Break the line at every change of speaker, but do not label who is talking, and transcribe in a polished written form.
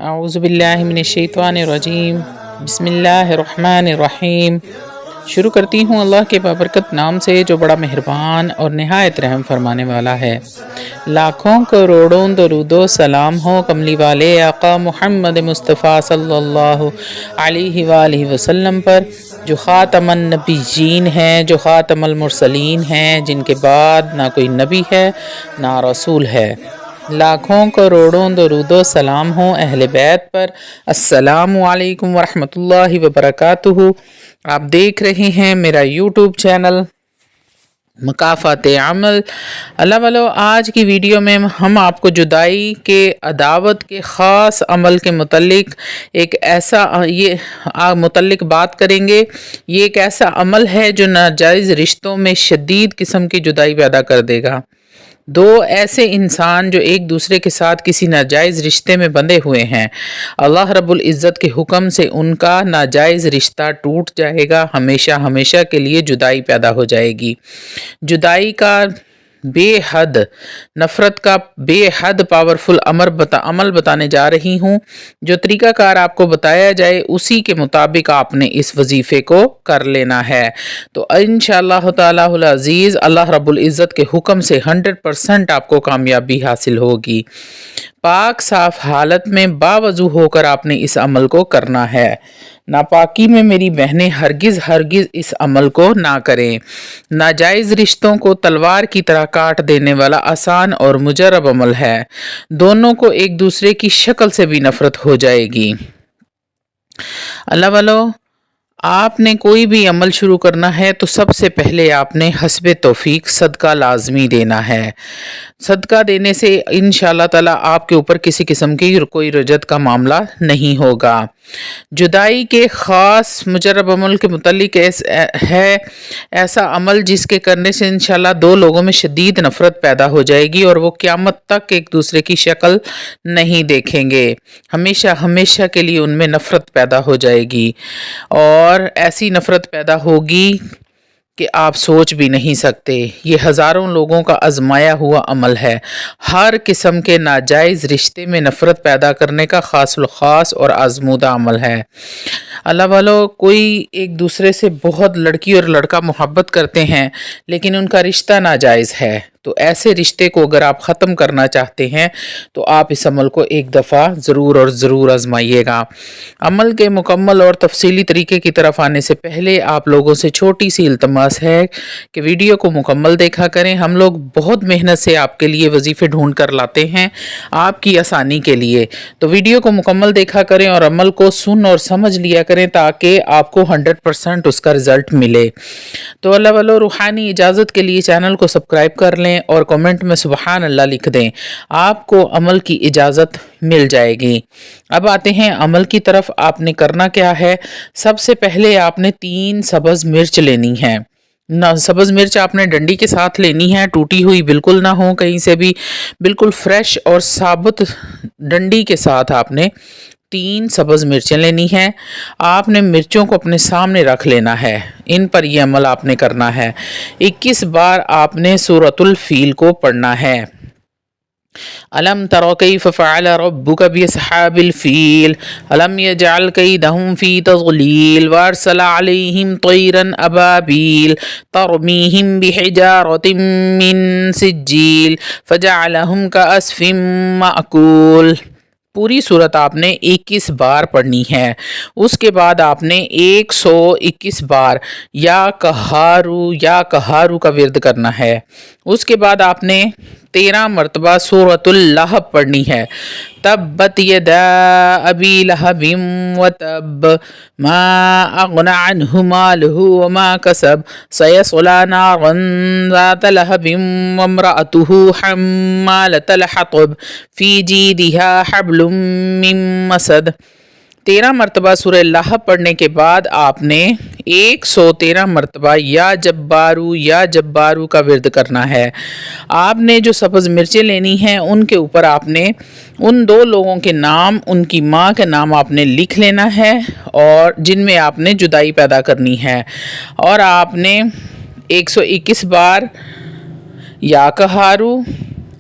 اعوذ باللہ من الشیطان الرجیم بسم اللہ الرحمن الرحیم۔ شروع کرتی ہوں اللہ کے بابرکت نام سے جو بڑا مہربان اور نہایت رحم فرمانے والا ہے۔ لاکھوں کروڑوں درود و سلام ہو کملی والے آقا محمد مصطفیٰ صلی اللہ علیہ وآلہ وسلم پر، جو خاتم النبیین ہیں، جو خاتم المرسلین ہیں، جن کے بعد نہ کوئی نبی ہے نہ رسول ہے۔ لاکھوں کروڑوں درود و سلام ہوں اہل بیت پر۔ السلام علیکم ورحمۃ اللہ وبرکاتہ۔ آپ دیکھ رہے ہیں میرا یوٹیوب چینل مکافات عمل۔ اللہ والو، آج کی ویڈیو میں ہم آپ کو جدائی کے عداوت کے خاص عمل کے متعلق متعلق بات کریں گے۔ یہ ایک ایسا عمل ہے جو ناجائز رشتوں میں شدید قسم کی جدائی پیدا کر دے گا۔ دو ایسے انسان جو ایک دوسرے کے ساتھ کسی ناجائز رشتے میں بندھے ہوئے ہیں، اللہ رب العزت کے حکم سے ان کا ناجائز رشتہ ٹوٹ جائے گا، ہمیشہ ہمیشہ کے لیے جدائی پیدا ہو جائے گی۔ جدائی کا بے حد نفرت کا بے حد پاورفل عمل بتانے جا رہی ہوں۔ جو طریقہ کار آپ کو بتایا جائے اسی کے مطابق آپ نے اس وظیفے کو کر لینا ہے، تو انشاءاللہ تعالی العزیز اللہ رب العزت کے حکم سے 100% آپ کو کامیابی حاصل ہوگی۔ پاک صاف حالت میں باوضو ہو کر آپ نے اس عمل کو کرنا ہے۔ ناپاکی میں میری بہنیں ہرگز اس عمل کو نہ کریں۔ ناجائز رشتوں کو تلوار کی طرح کاٹ دینے والا آسان اور مجرب عمل ہے۔ دونوں کو ایک دوسرے کی شکل سے بھی نفرت ہو جائے گی۔ اللہ والو، آپ نے کوئی بھی عمل شروع کرنا ہے تو سب سے پہلے آپ نے حسب توفیق صدقہ لازمی دینا ہے۔ صدقہ دینے سے انشاءاللہ تعالی آپ کے اوپر کسی قسم کی کوئی رجت کا معاملہ نہیں ہوگا۔ جدائی کے خاص مجرب عمل کے متعلق ہے ایسا عمل جس کے کرنے سے انشاءاللہ دو لوگوں میں شدید نفرت پیدا ہو جائے گی اور وہ قیامت تک ایک دوسرے کی شکل نہیں دیکھیں گے، ہمیشہ ہمیشہ کے لیے ان میں نفرت پیدا ہو جائے گی، اور ایسی نفرت پیدا ہوگی کہ آپ سوچ بھی نہیں سکتے۔ یہ ہزاروں لوگوں کا آزمایا ہوا عمل ہے۔ ہر قسم کے ناجائز رشتے میں نفرت پیدا کرنے کا خاص الخاص اور آزمودہ عمل ہے۔ اللہ والو، کوئی ایک دوسرے سے بہت لڑکی اور لڑکا محبت کرتے ہیں لیکن ان کا رشتہ ناجائز ہے، تو ایسے رشتے کو اگر آپ ختم کرنا چاہتے ہیں تو آپ اس عمل کو ایک دفعہ ضرور آزمائیے گا۔ عمل کے مکمل اور تفصیلی طریقے کی طرف آنے سے پہلے آپ لوگوں سے چھوٹی سی التماس ہے کہ ویڈیو کو مکمل دیکھا کریں۔ ہم لوگ بہت محنت سے آپ کے لیے وظیفے ڈھونڈ کر لاتے ہیں آپ کی آسانی کے لیے، تو ویڈیو کو مکمل دیکھا کریں اور عمل کو سن اور سمجھ لیا کریں تاکہ آپ کو 100% اس کا رزلٹ ملے۔ تو اللہ والو، روحانی اجازت کے لیے چینل کو سبسکرائب کر لیں اور کمنٹ میں سبحان اللہ لکھ دیں، آپ کو عمل کی اجازت مل جائے گی۔ اب آتے ہیں عمل کی طرف۔ آپ نے کرنا کیا ہے؟ سب سے پہلے آپ نے 3 سبز مرچ لینی ہے۔ سبز مرچ آپ نے ڈنڈی کے ساتھ لینی ہے، ٹوٹی ہوئی بالکل نہ ہو کہیں سے بھی، بالکل فریش اور ثابت ڈنڈی کے ساتھ آپ نے 3 سبز مرچیں لینی ہیں۔ آپ نے مرچوں کو اپنے سامنے رکھ لینا ہے، ان پر یہ عمل آپ نے کرنا ہے۔ 21 بار آپ نے سورۃ الفیل کو پڑھنا ہے۔ الم تر کیف فعل ربک باصحاب الفیل الم یجعل کیدہم فی تضلیل وارسل علیہم طیرا ابابیل ترمیہم بحجارۃ من سجیل فجعلہم کعصف مأکول۔ پوری صورت آپ نے 21 بار پڑھنی ہے۔ اس کے بعد آپ نے 121 بار یا کہارو کا ورد کرنا ہے۔ اس کے بعد آپ نے 13 مرتبہ سورۃ اللہب پڑھنی ہے۔ تبت یدا ابی لہب وتب ما اغنی عنہ مالہ وما کسب سیصلی نارا ذات لہب وامرأتہ حمالۃ الحطب فی جیدہا حبل من مسد۔ 13 مرتبہ سورہ لہب پڑھنے کے بعد آپ نے 113 مرتبہ یا جبارو کا ورد کرنا ہے۔ آپ نے جو سبز مرچیں لینی ہیں ان کے اوپر آپ نے ان 2 لوگوں کے نام، ان کی ماں کے نام آپ نے لکھ لینا ہے، اور جن میں آپ نے جدائی پیدا کرنی ہے، اور آپ نے 121 بار یا کہارو